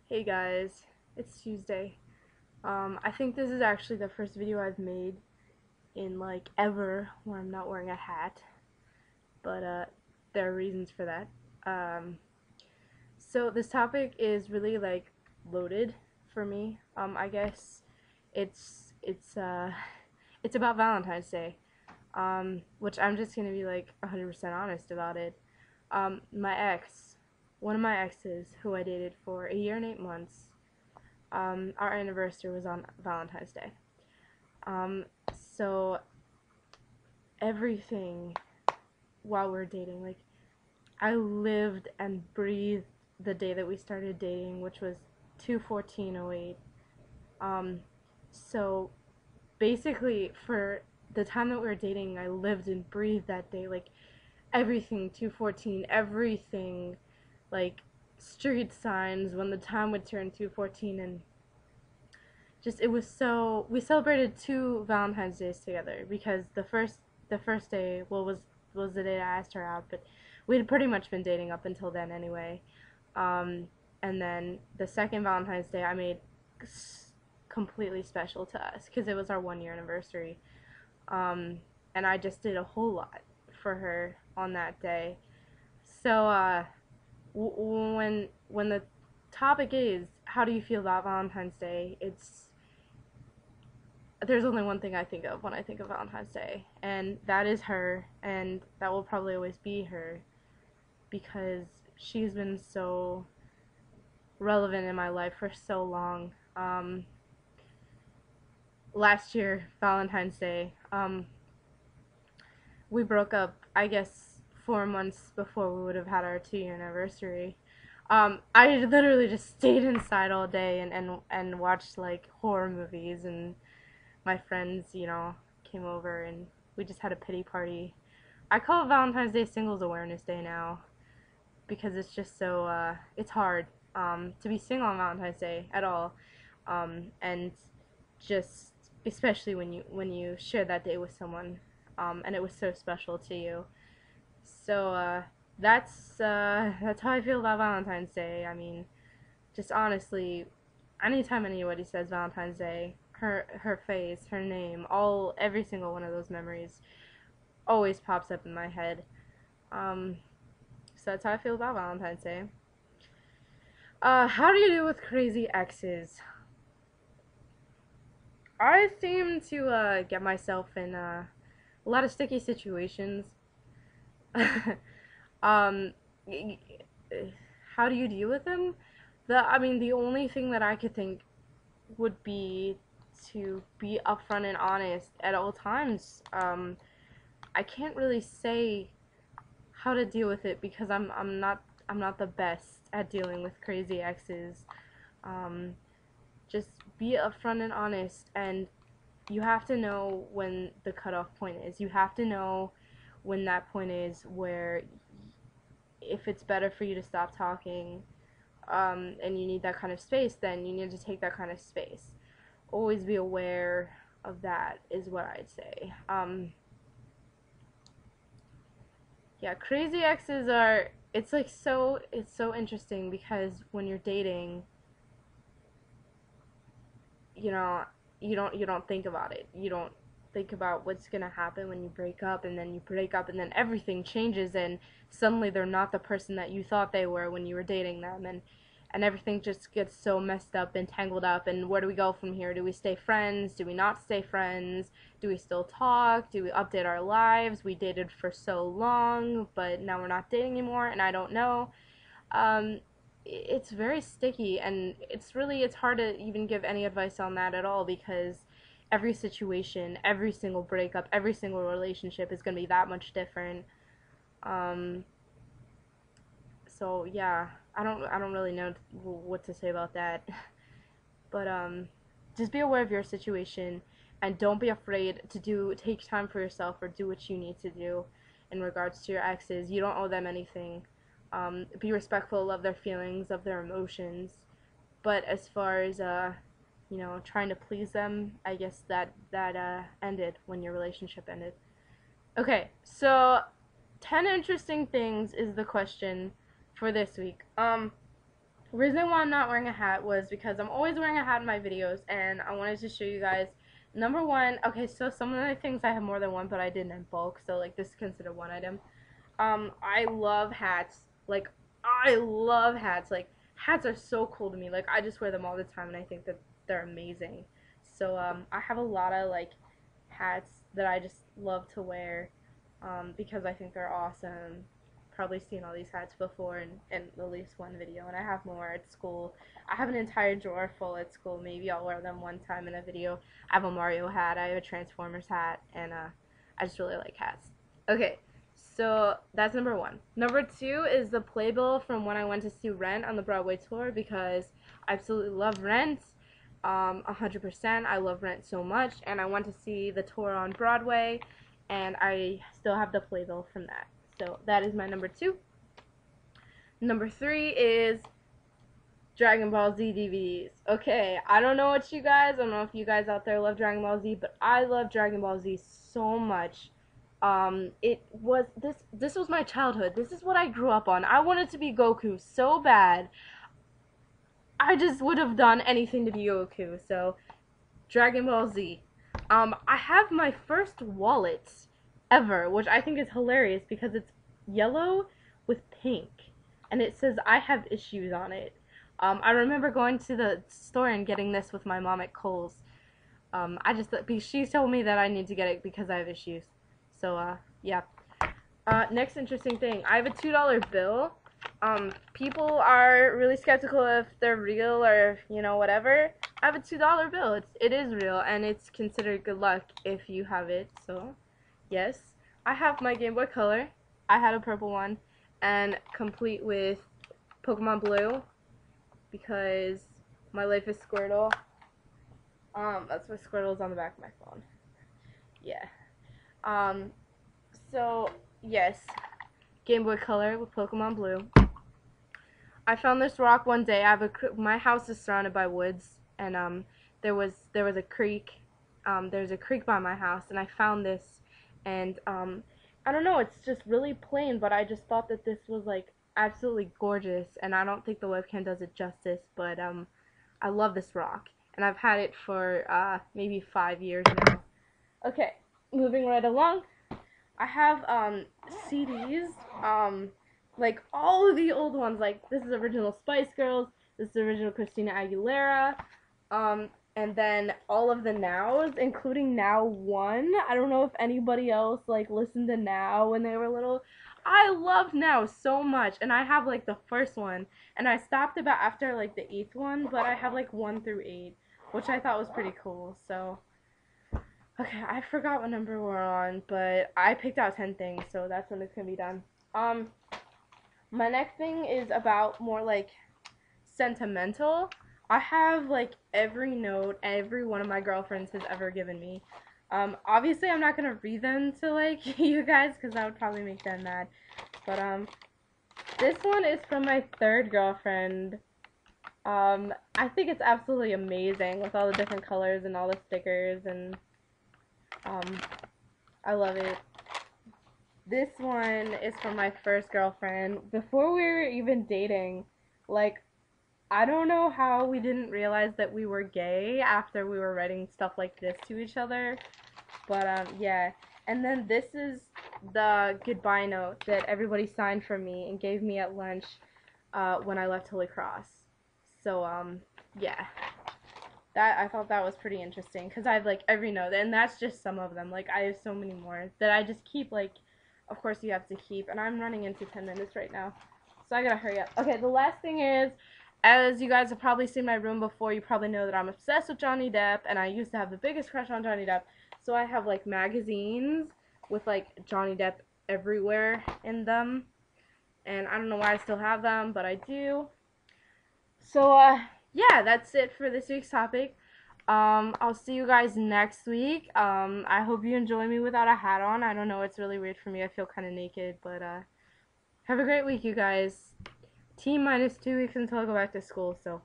Hey guys, it's Tuesday. I think this is actually the first video I've made in like ever where I'm not wearing a hat, but there are reasons for that. Um, so this topic is really like loaded for me. I guess it's it's about Valentine's Day, which I'm just gonna be like 100% honest about it. My ex, one of my exes who I dated for a year and 8 months. Our anniversary was on Valentine's Day. Um, so everything while we are dating, like I lived and breathed the day that we started dating, which was 2/14/08. Um, so basically for the time that we were dating, I lived and breathed that day, like everything 2/14, everything, like street signs when the time would turn 2/14 and just it was so we celebrated two Valentine's Days together because the first day was the day I asked her out, but we had pretty much been dating up until then anyway. Um, and then the second Valentine's Day I made completely special to us because it was our 1 year anniversary. Um, and I just did a whole lot for her on that day. So when the topic is how do you feel about Valentine's Day, it's there's only one thing I think of when I think of Valentine's Day, and that is her, and that will probably always be her because she's been so relevant in my life for so long. Last year, Valentine's Day, we broke up, I guess, 4 months before we would have had our 2 year anniversary. I literally just stayed inside all day and watched like horror movies, and my friends, came over and we just had a pity party. I call it Valentine's Day Singles Awareness Day now because it's just so it's hard to be single on Valentine's Day at all, and just especially when you share that day with someone, and it was so special to you. So that's how I feel about Valentine's Day. I mean, just honestly, anytime anybody says Valentine's Day, her face, her name, every single one of those memories always pops up in my head. Um, so that's how I feel about Valentine's Day. How do you deal with crazy exes? I seem to get myself in a lot of sticky situations. um, how do you deal with them? The only thing that I could think would be to be upfront and honest at all times. I can't really say how to deal with it because I'm not the best at dealing with crazy exes. Um, just be upfront and honest, and you have to know when the cutoff point is. You have to know when that point is where if it's better for you to stop talking, and you need that kind of space, then you need to take that kind of space. Always be aware of that is what I'd say. Yeah, crazy exes are it's so interesting because when you're dating, you know, you don't think about it. You don't think about what's gonna happen when you break up, and then you break up, and then everything changes, and suddenly they're not the person that you thought they were when you were dating them, and everything just gets so messed up and tangled up. And where do we go from here? Do we stay friends? Do we not stay friends? Do we still talk? Do we update our lives? We dated for so long, but now we're not dating anymore, and I don't know. um, it's very sticky, and it's hard to even give any advice on that at all because every situation, every single breakup, every single relationship is going to be that much different. um, so yeah, I don't really know what to say about that. But just be aware of your situation, and don't be afraid to take time for yourself or do what you need to do in regards to your exes. You don't owe them anything. Be respectful of their feelings, of their emotions. But as far as trying to please them, I guess that ended when your relationship ended. Okay, so 10 interesting things is the question for this week. reason why I'm not wearing a hat was because I'm always wearing a hat in my videos, and I wanted to show you guys. Number one, okay, so some of the things I have more than one, but I did in bulk, so like this is considered one item. I love hats. Like, I love hats. Like, hats are so cool to me. Like, I just wear them all the time, and I think that they're amazing. So, I have a lot of, like, hats that I just love to wear, because I think they're awesome. Probably seen all these hats before in at least one video, and I have more at school. I have an entire drawer full at school. Maybe I'll wear them one time in a video. I have a Mario hat, I have a Transformers hat, and I just really like hats. Okay, so that's number one. Number two is the playbill from when I went to see Rent on the Broadway tour, because I absolutely love Rent. 100%. I love Rent so much, and I went to see the tour on Broadway, and I still have the playbill from that. So that is my number two. Number three is Dragon Ball Z DVDs. Okay, I don't know what you guys, I don't know if you guys out there love Dragon Ball Z, but I love Dragon Ball Z so much. It was, this was my childhood. This is what I grew up on. I wanted to be Goku so bad. I just would have done anything to be Goku. So, Dragon Ball Z. I have my first wallet ever, which I think is hilarious because it's yellow with pink, and it says I have issues on it. I remember going to the store and getting this with my mom at Kohl's. She told me that I need to get it because I have issues. So, yeah. Next interesting thing, I have a $2 bill. People are really skeptical if they're real or, you know, whatever. I have a $2 bill. It is real, and it's considered good luck if you have it, so, yes. I have my Game Boy Color. I had a purple one, and complete with Pokemon Blue, because my life is Squirtle. That's why Squirtle's on the back of my phone. Yeah. So, yes. Game Boy Color with Pokemon Blue. I found this rock one day. My house is surrounded by woods, and there was a creek. There's a creek by my house, and I found this, and I don't know. It's just really plain, but I just thought that this was like absolutely gorgeous, and I don't think the webcam does it justice. But I love this rock, and I've had it for maybe 5 years now. Okay, moving right along. I have CDs, like all of the old ones, like this is original Spice Girls, this is original Christina Aguilera, and then all of the Nows, including Now 1. I don't know if anybody else like listened to Now when they were little. I love Now so much, and I have like the first one, and I stopped about after like the 8th one, but I have like 1 through 8, which I thought was pretty cool. So okay, I forgot what number we're on, but I picked out 10 things, so that's when it's gonna be done. My next thing is about more like sentimental. I have like every note every one of my girlfriends has ever given me. Obviously I'm not gonna read them to like you guys because that would probably make them mad. But this one is from my third girlfriend. I think it's absolutely amazing with all the different colors and all the stickers, and I love it. This one is from my first girlfriend. Before we were even dating, like, I don't know how we didn't realize that we were gay after we were writing stuff like this to each other. But, yeah. And then this is the goodbye note that everybody signed for me and gave me at lunch, when I left Holy Cross. So, yeah. I thought that was pretty interesting, because I have, like, every note, and that's just some of them. Like, I have so many more that I just keep, like, of course you have to keep, and I'm running into 10 minutes right now, so I gotta hurry up. Okay, the last thing is, as you guys have probably seen my room before, you probably know that I'm obsessed with Johnny Depp, and I used to have the biggest crush on Johnny Depp, so I have, like, magazines with, like, Johnny Depp everywhere in them, and I don't know why I still have them, but I do. So, yeah, that's it for this week's topic. I'll see you guys next week. I hope you enjoy me without a hat on. I don't know, it's really weird for me. I feel kind of naked, but, have a great week, you guys. T-minus 2 weeks until I go back to school, so